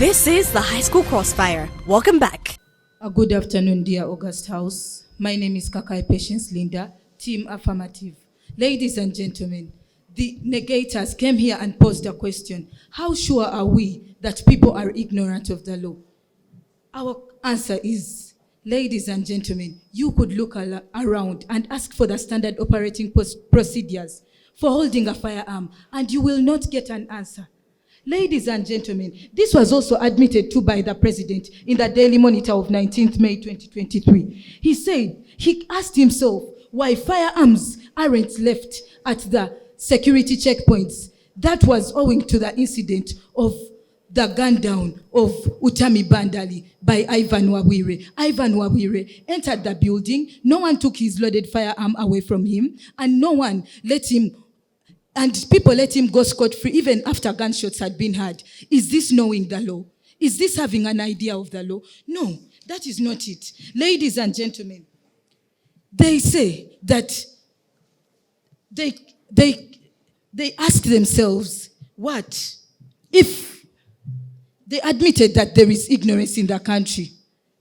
This is the High School Crossfire. Welcome back. A good afternoon, dear August House. My name is Kakai Patience Linda, Team Affirmative. Ladies and gentlemen, the negators came here and posed a question. How sure are we that people are ignorant of the law? Our answer is, ladies and gentlemen, you could look around and ask for the standard operating procedures for holding a firearm, and you will not get an answer. Ladies and gentlemen, this was also admitted to by the president in the Daily Monitor of 19th May 2023. He said he asked himself why firearms aren't left at the security checkpoints. That was owing to the incident of the gun down of Utami Bandali by Ivan Wawire. Ivan Wawire entered the building. No one took his loaded firearm away from him, and no one let him. And people let him go scot-free even after gunshots had been heard. Is this knowing the law? Is this having an idea of the law? No, that is not it. Ladies and gentlemen, they say that they ask themselves, what if they admitted that there is ignorance in the country?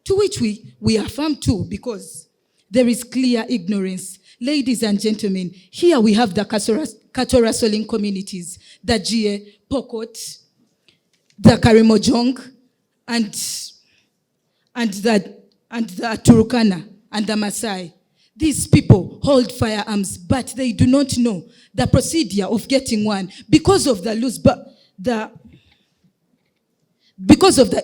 To which we affirm too, because there is clear ignorance. Ladies and gentlemen, here we have the Katora Soling communities, the Jie, Pokot, the Karimojong, and the Turkana and the Maasai. These people hold firearms, but they do not know the procedure of getting one because of the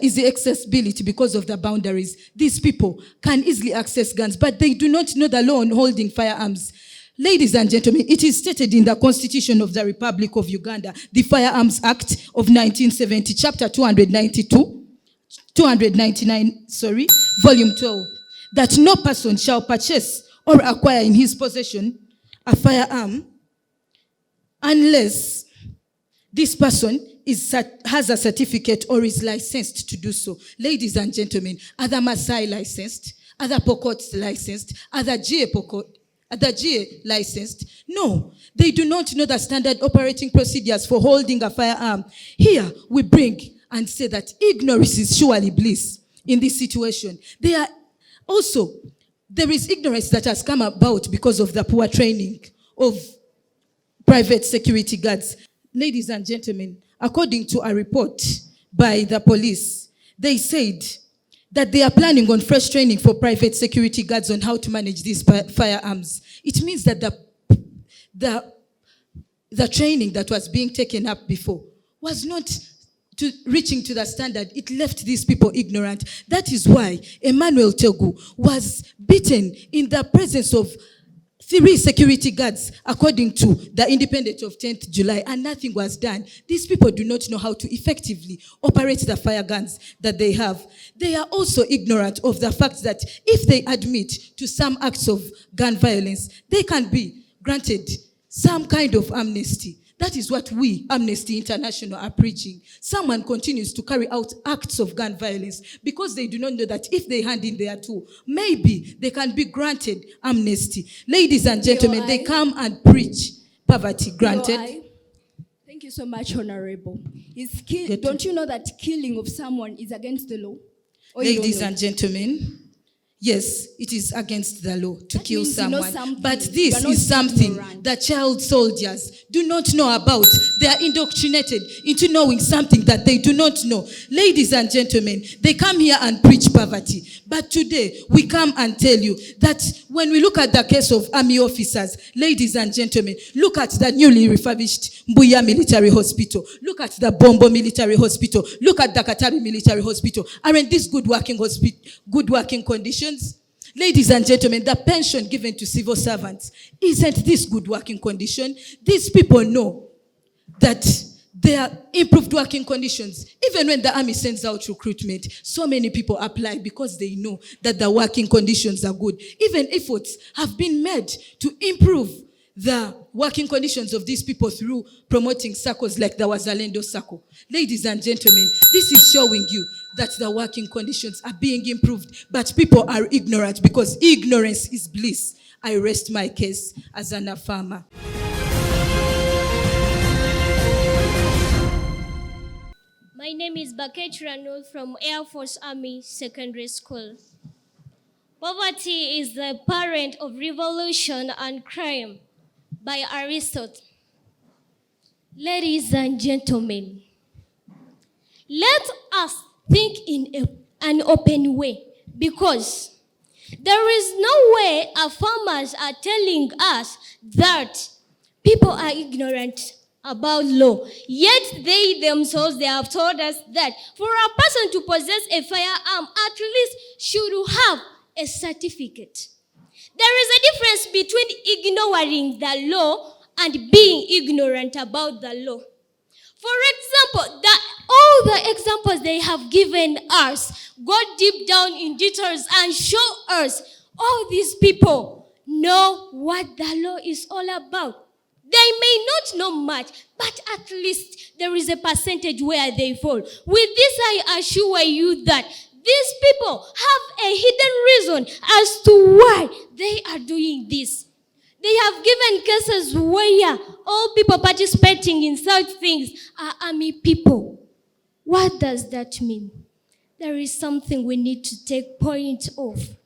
easy accessibility, because of the boundaries. These people can easily access guns, but they do not know the law on holding firearms. Ladies and gentlemen, it is stated in the Constitution of the Republic of Uganda, the Firearms Act of 1970, Chapter 299, Volume 12, that no person shall purchase or acquire in his possession a firearm unless this person has a certificate or is licensed to do so. Ladies and gentlemen, are the Maasai licensed? Are the Pokots licensed? Are the GA licensed? No, they do not know the standard operating procedures for holding a firearm. Here we bring and say that ignorance is surely bliss in this situation. There is ignorance that has come about because of the poor training of private security guards. Ladies and gentlemen, according to a report by the police, they said that they are planning on fresh training for private security guards on how to manage these firearms. It means that the training that was being taken up before was not reaching to the standard. It left these people ignorant. That is why Emmanuel Tegu was beaten in the presence of 3 security guards, according to the Independent of 10th July, and nothing was done. These people do not know how to effectively operate the fire guns that they have. They are also ignorant of the fact that if they admit to some acts of gun violence, they can be granted some kind of amnesty. That is what we, Amnesty International, are preaching. Someone continues to carry out acts of gun violence because they do not know that if they hand in their tool, maybe they can be granted amnesty. Ladies and gentlemen, they come and preach poverty granted. Thank you so much, Honorable. Don't you know that killing of someone is against the law? Ladies and gentlemen, yes, it is against the law to kill someone. But this is something that child soldiers do not know about. They are indoctrinated into knowing something that they do not know. Ladies and gentlemen, they come here and preach poverty. But today, we come and tell you that when we look at the case of army officers, ladies and gentlemen, look at the newly refurbished Mbuya Military Hospital. Look at the Bombo Military Hospital. Look at the Katabi Military Hospital. Aren't these good working conditions? Ladies and gentlemen, the pension given to civil servants, isn't this good working condition? These people know that there are improved working conditions. Even when the army sends out recruitment, so many people apply because they know that the working conditions are good. Even efforts have been made to improve the working conditions of these people through promoting circles like the Wazalendo Circle. Ladies and gentlemen, this is showing you that the working conditions are being improved, but people are ignorant because ignorance is bliss. I rest my case as an affirmer. My My name is Baket Ranul from Airforce Army Secondary School. Poverty is the parent of revolution and crime by Aristotle. Ladies and gentlemen, let us think in an open way, because there is no way our farmers are telling us that people are ignorant about law. Yet they themselves, they have told us that for a person to possess a firearm, at least should have a certificate. There is a difference between ignoring the law and being ignorant about the law. For example, all the examples they have given us go deep down in details and show us all these people know what the law is all about. They may not know much, but at least there is a percentage where they fall. With this, I assure you that these people have a hidden reason as to why they are doing this. They have given cases where all people participating in such things are army people. What does that mean? There is something we need to take point of.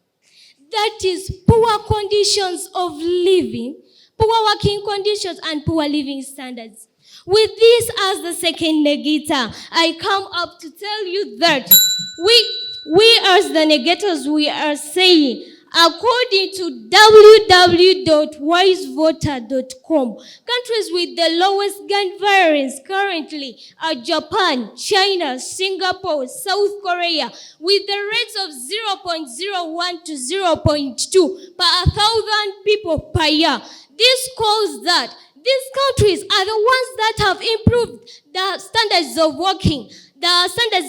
That is poor conditions of living, poor working conditions, and poor living standards. With this as the second negator, I come up to tell you that we as the negators, we are saying, according to www.wisevoter.com, countries with the lowest gun violence currently are Japan, China, Singapore, South Korea, with the rates of 0.01 to 0.2 per 1,000 people per year. This calls that these countries are the ones that have improved the standards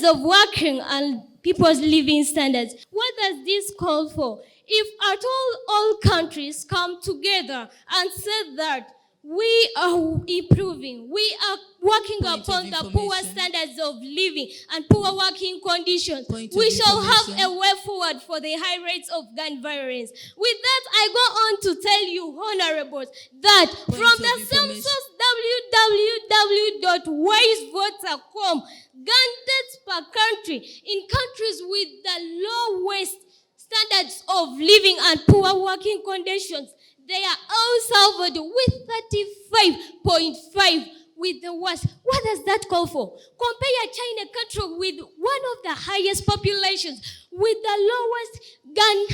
of working and people's living standards. What does this call for? If at all countries come together and say that we are improving, we are working upon the poor standards of living and poor working conditions, we shall have a way forward for the high rates of gun violence. With that, I go on to tell you, honorables, that from the same source, www.wisevoter.com, gun deaths per country in countries with the lowest standards of living and poor working conditions, they are all salvaged with 35.5 with the worst. What does that call for? Compare China, country with one of the highest populations, with the lowest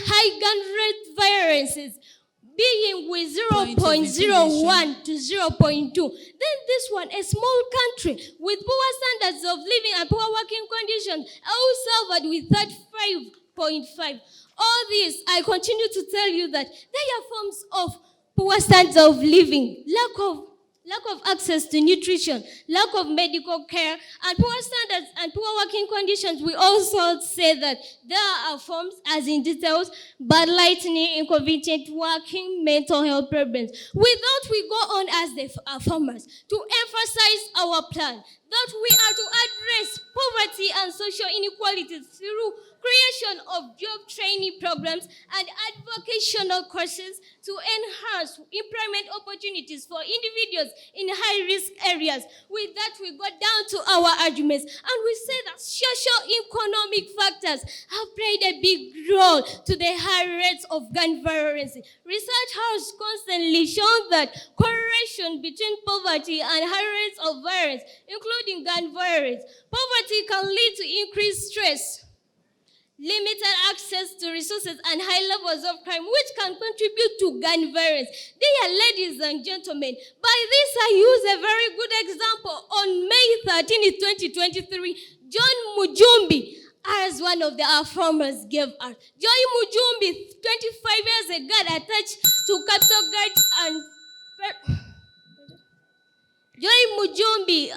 high gun rate violences, being with 0.01 to 0.2. Then this one, a small country with poor standards of living and poor working conditions, all salvaged with 35.5. All this, I continue to tell you that they are forms of poor standards of living, lack of access to nutrition, lack of medical care, and poor standards and poor working conditions. We also say that there are forms, as in details, bad lighting, inconvenient working, mental health problems. With that, we go on as the farmers to emphasize our plan that we are to address poverty and social inequalities through creation of job training programs and advocational courses to enhance employment opportunities for individuals in high-risk areas. With that, we go down to our arguments, and we say that socio-economic factors have played a big role to the high rates of gun violence. Research has constantly shown that correlation between poverty and high rates of violence, including gun violence. Poverty can lead to increased stress, limited access to resources, and high levels of crime, which can contribute to gun violence. Dear ladies and gentlemen, by this I use a very good example. On May 13, 2023, John Mujumbi, as one of our farmers, gave us. Joy Mujumbi, 25 years ago, attached to cattle guards and Joy Mujumbi,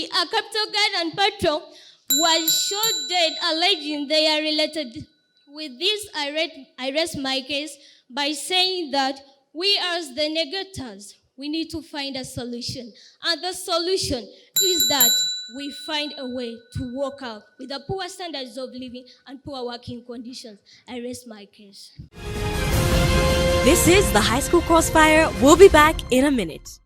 a cattle guard and patrol, was shot dead, alleging they are related. With this, I rest my case by saying that we as the negators, we need to find a solution. And the solution is that we find a way to work out with the poor standards of living and poor working conditions. I rest my case. This is the High School Crossfire. We'll be back in a minute.